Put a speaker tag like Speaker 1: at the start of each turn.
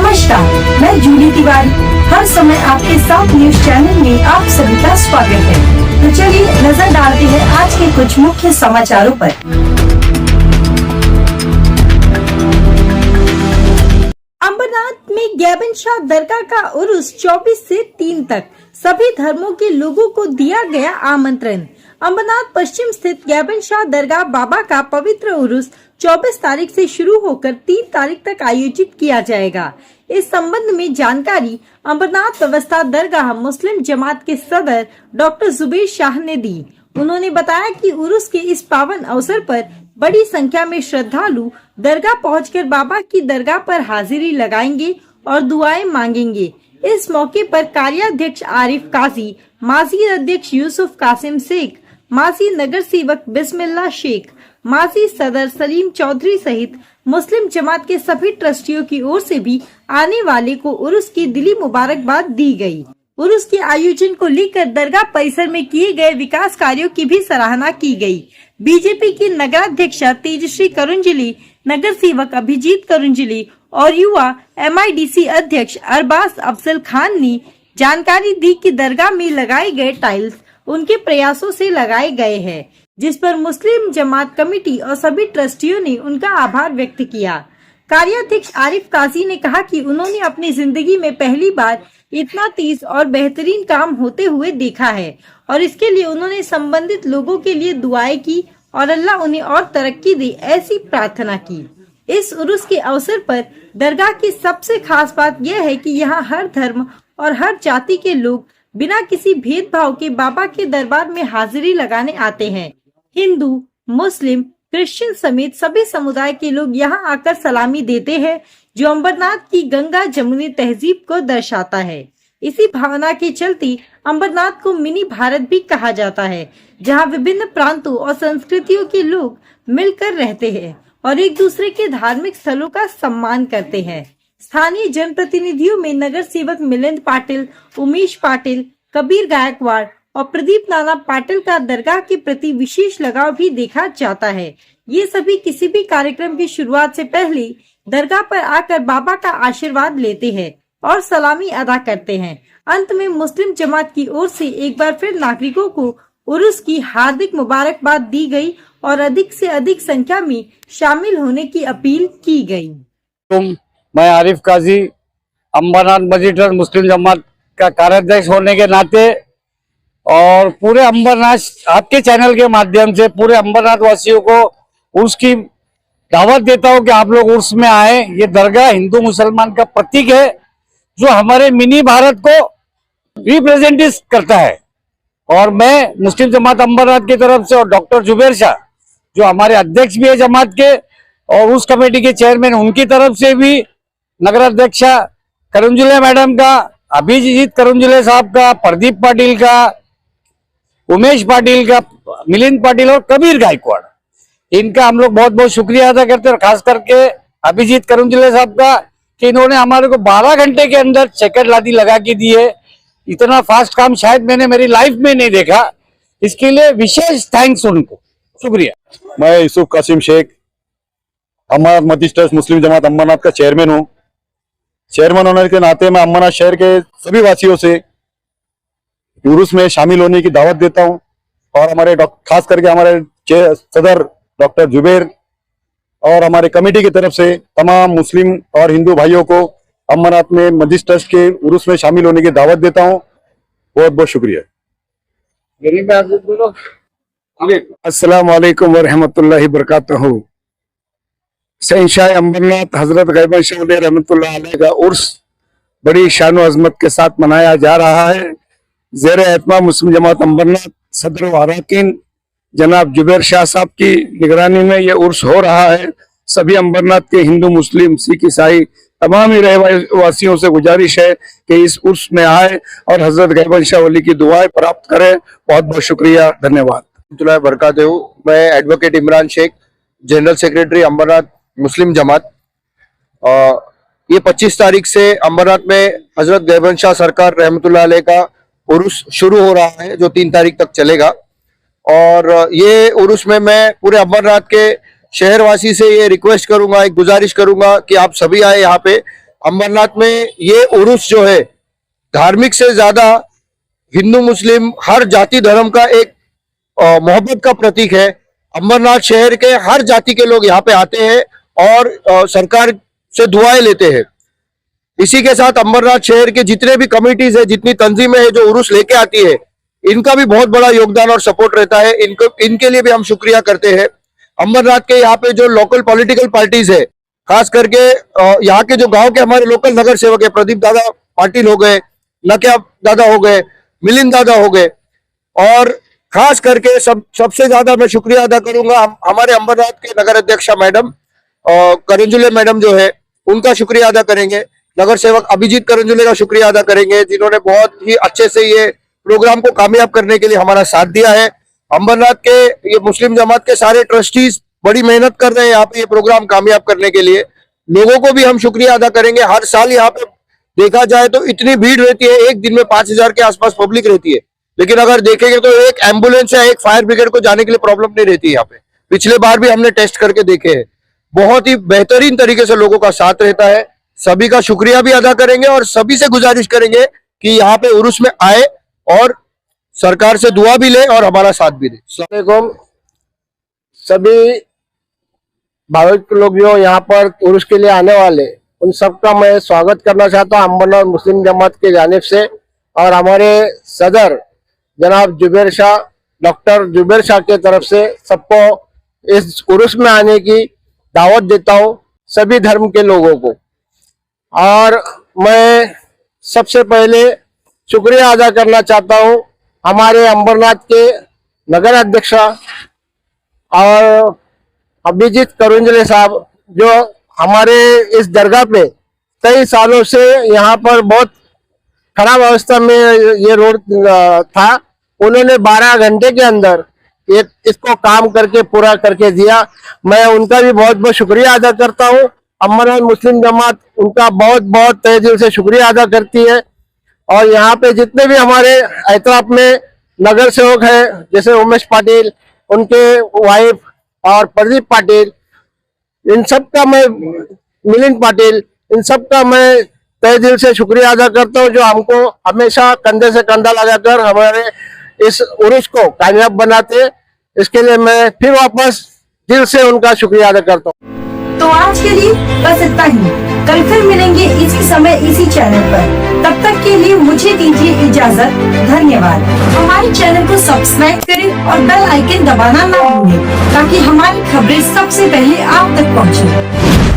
Speaker 1: नमस्कार, मैं जूली तिवारी। हर समय आपके साथ न्यूज चैनल में आप सभी का स्वागत है। तो चलिए नजर डालते हैं आज के कुछ मुख्य समाचारों पर।
Speaker 2: अंबरनाथ में गैबन शाह दरगाह का उर्स 24 से 3 तक सभी धर्मों के लोगों को दिया गया आमंत्रण। अंबरनाथ पश्चिम स्थित गैबन शाह दरगाह बाबा का पवित्र उर्स 24 तारीख से शुरू होकर 3 तारीख तक आयोजित किया जाएगा। इस संबंध में जानकारी अंबरनाथ व्यवस्था दरगाह मुस्लिम जमात के सदर डॉक्टर जुबेर शाह ने दी। उन्होंने बताया कि उर्स के इस पावन अवसर पर बड़ी संख्या में श्रद्धालु दरगाह पहुंचकर बाबा की दरगाह पर हाजिरी लगाएंगे और दुआएं मांगेंगे। इस मौके पर कार्याध्यक्ष आरिफ काजी, माजी अध्यक्ष यूसुफ कासिम शेख, माजी नगर सेवक बिस्मिल्लाह शेख, माजी सदर सलीम चौधरी सहित मुस्लिम जमात के सभी ट्रस्टियों की ओर से भी आने वाले को उर्स की दिली मुबारकबाद दी गई। उर्स के आयोजन को लेकर दरगाह परिसर में किए गए विकास कार्यों की भी सराहना की गई। बीजेपी की नगराध्यक्षा तेजश्री करुंजली, नगर सेवक अभिजीत करुंजली और युवा MIDC अध्यक्ष अरबाज अफजल खान ने जानकारी दी कि दरगाह में लगाए गए टाइल्स उनके प्रयासों से लगाए गए हैं, जिस पर मुस्लिम जमात कमेटी और सभी ट्रस्टियों ने उनका आभार व्यक्त किया। कार्याध्यक्ष आरिफ काजी ने कहा कि उन्होंने अपनी जिंदगी में पहली बार इतना तेज और बेहतरीन काम होते हुए देखा है और इसके लिए उन्होंने संबंधित लोगों के लिए दुआएं की और अल्लाह उन्हें और तरक्की दे, ऐसी प्रार्थना की। इस उर्स के अवसर पर दरगाह की सबसे खास बात यह है कि यहाँ हर धर्म और हर जाति के लोग बिना किसी भेदभाव के बाबा के दरबार में हाजिरी लगाने आते हैं। हिंदू, मुस्लिम, क्रिश्चियन समेत सभी समुदाय के लोग यहाँ आकर सलामी देते हैं, जो अंबरनाथ की गंगा जमुनी तहजीब को दर्शाता है। इसी भावना के चलते अंबरनाथ को मिनी भारत भी कहा जाता है, जहाँ विभिन्न प्रांतों और संस्कृतियों के लोग मिलकर रहते हैं और एक दूसरे के धार्मिक स्थलों का सम्मान करते हैं। स्थानीय जनप्रतिनिधियों में नगर सेवक मिलिंद पाटिल, उमेश पाटिल, कबीर गायकवाड़ और प्रदीप नाना पाटिल का दरगाह के प्रति विशेष लगाव भी देखा जाता है। ये सभी किसी भी कार्यक्रम की शुरुआत से पहले दरगाह पर आकर बाबा का आशीर्वाद लेते हैं और सलामी अदा करते हैं। अंत में मुस्लिम जमात की ओर से एक बार फिर नागरिकों को उर्स की हार्दिक मुबारकबाद दी गई और अधिक से अधिक संख्या में शामिल होने की अपील की गई।
Speaker 3: मैं आरिफ काजी, अंबरनाथ मस्जिद और मुस्लिम जमात का कार्याध्यक्ष होने के नाते और पूरे अंबरनाथ आपके चैनल के माध्यम से पूरे अंबरनाथ वासियों को उर्स की दावत देता हूं कि आप लोग उर्स में आए। ये दरगाह हिंदू मुसलमान का प्रतीक है, जो हमारे मिनी भारत को रिप्रेजेंट करता है। और मैं मुस्लिम जमात अंबरनाथ की तरफ से और डॉक्टर जुबेर शाह, जो हमारे अध्यक्ष भी है जमात के और उस कमेटी के चेयरमैन, उनकी तरफ से भी नगराध्यक्षा करुंजुले मैडम का, अभिजीत करुंजुले साहब का, प्रदीप पाटिल का, उमेश पाटिल का, मिलिंद पाटिल और कबीर गायकवाड़, इनका हम लोग बहुत बहुत शुक्रिया अदा करते हैं। और खास करके अभिजीत करुंजुले साहब का कि इन्होंने हमारे को 12 घंटे के अंदर चेकर लादी लगा के दी है। इतना फास्ट काम शायद मैंने मेरी लाइफ में नहीं देखा। इसके लिए विशेष थैंक्स उनको, शुक्रिया।
Speaker 4: मैं यूसुफ कासिम शेख, अमरनाथ मस्जिद ट्रस्ट मुस्लिम जमात अंबरनाथ का चेयरमैन हूँ। चेयरमैन होने के नाते मैं अंबरनाथ शहर के सभी वासियों से उर्स में शामिल होने की दावत देता हूँ और हमारे खास करके हमारे सदर डॉक्टर जुबेर और हमारे कमेटी की तरफ से तमाम मुस्लिम और हिंदू भाइयों को अंबरनाथ में मस्जिद ट्रस्ट के उर्स में शामिल होने की दावत देता हूँ। बहुत बहुत शुक्रिया।
Speaker 5: अस्सलाम वालेकुम व रहमतुल्लाहि बरकातहू। शहंशाह अंबरनाथ हजरत गैबन शाह रहमतुल्लाह अलैह का उर्स बड़ी शान व अजमत के साथ मनाया जा रहा है। ज़ेर एहतमाम मुस्लिम जमात अंबरनाथ सदर व अरकान जनाब जुबेर शाह साहब की निगरानी में ये उर्स हो रहा है। सभी अंबरनाथ के हिंदू, मुस्लिम, सिख, ईसाई तमाम ही रहवासियों से गुजारिश है कि इस उर्स में आए और हजरत गैबन शाह वली की दुआएं प्राप्त करें। बहुत बहुत शुक्रिया, धन्यवाद।
Speaker 6: बरकातहू। मैं advocate Imran Shaikh, general secretary Ambernath मुस्लिम जमात। ये 25 तारीख से अंबरनाथ में हजरत गैबन शाह सरकार रहमतुल्लाह अलैह का उर्स शुरू हो रहा है, जो 3 तारीख तक चलेगा। और ये उर्स में मैं पूरे अंबरनाथ के शहरवासी से ये रिक्वेस्ट करूंगा, एक गुजारिश करूंगा कि आप सभी आए यहाँ पे अंबरनाथ में ये उर्स जो है धार्मिक से ज्यादा हिंदू मुस्लिम हर जाति धर्म का एक मोहब्बत का प्रतीक है। अंबरनाथ शहर के हर जाति के लोग यहाँ पे आते हैं और सरकार से दुआएं लेते हैं। इसी के साथ अंबरनाथ शहर के जितने भी कमिटीज है, जितनी तंजीमें है जो उर्स लेके आती है, इनका भी बहुत बड़ा योगदान और सपोर्ट रहता है। इनके लिए भी हम शुक्रिया करते हैं। अंबरनाथ के यहाँ पे जो लोकल पॉलिटिकल पार्टीज है, खास करके यहाँ के जो गांव के हमारे लोकल नगर सेवक है, प्रदीप दादा पाटिल हो गए, नकिया दादा हो गए, मिलिंद दादा हो गए, और खास करके सबसे ज्यादा मैं शुक्रिया अदा करूंगा हमारे अंबरनाथ के नगर अध्यक्षा मैडम करंजुले मैडम जो है, उनका शुक्रिया अदा करेंगे। नगर सेवक अभिजीत करंजुले का शुक्रिया अदा करेंगे, जिन्होंने बहुत ही अच्छे से ये प्रोग्राम को कामयाब करने के लिए हमारा साथ दिया है। अंबरनाथ के ये मुस्लिम जमात के सारे ट्रस्टीज बड़ी मेहनत कर रहे हैं यहाँ पे ये प्रोग्राम कामयाब करने के लिए। लोगों को भी हम शुक्रिया अदा करेंगे। हर साल यहाँ पे देखा जाए तो इतनी भीड़ रहती है, एक दिन में 5000 के आसपास पब्लिक रहती है, लेकिन अगर देखेंगे तो एक एम्बुलेंस या एक फायर ब्रिगेड को जाने के लिए प्रॉब्लम नहीं रहती है यहाँ पे। पिछले बार भी हमने टेस्ट करके देखे हैं, बहुत ही बेहतरीन तरीके से लोगों का साथ रहता है। सभी का शुक्रिया भी अदा करेंगे और सभी से गुजारिश करेंगे कि यहाँ पे उर्स में आए और सरकार से दुआ भी ले और हमारा साथ भी दे।
Speaker 5: अस्सलाम सभी भाविक लोग जो यहाँ पर उर्स के लिए आने वाले, उन सबका मैं स्वागत करना चाहता हूँ अंबरनाथ मुस्लिम जमात की जानिब से। और हमारे सदर जनाब जुबैर शाह, डॉक्टर जुबैर शाह के तरफ से सबको इस उर्स में आने की दावत देता हूँ, सभी धर्म के लोगों को। और मैं सबसे पहले शुक्रिया अदा करना चाहता हूँ हमारे अंबरनाथ के नगर अध्यक्षा और अभिजीत करंजुले साहब, जो हमारे इस दरगाह पे कई सालों से यहाँ पर बहुत खराब अवस्था में ये रोड था, उन्होंने 12 घंटे के अंदर इसको काम करके पूरा करके दिया। मैं उनका भी बहुत बहुत शुक्रिया अदा करता हूँ। अंबरनाथ मुस्लिम जमात उनका बहुत बहुत तहे दिल से शुक्रिया अदा करती है। और यहाँ पे जितने भी हमारे एतराफ में नगर सेवक है, जैसे उमेश पाटिल, उनके वाइफ और प्रदीप पाटिल, इन सब का मैं, मिलिंद पाटिल, इन सब का मैं तहे दिल से शुक्रिया अदा करता हूँ, जो हमको हमेशा कंधे से कंधा लगाकर हमारे इस उर्स को कामयाब बनाते। इसके लिए मैं फिर वापस दिल से उनका शुक्रिया अदा करता हूँ।
Speaker 1: तो आज के लिए बस इतना ही। कल फिर मिलेंगे इसी समय इसी चैनल पर। तब तक के लिए मुझे दीजिए इजाजत। धन्यवाद। हमारे चैनल को सब्सक्राइब करें और बेल आइकन दबाना ना भूलें, ताकि हमारी खबरें सबसे पहले आप तक पहुंचे।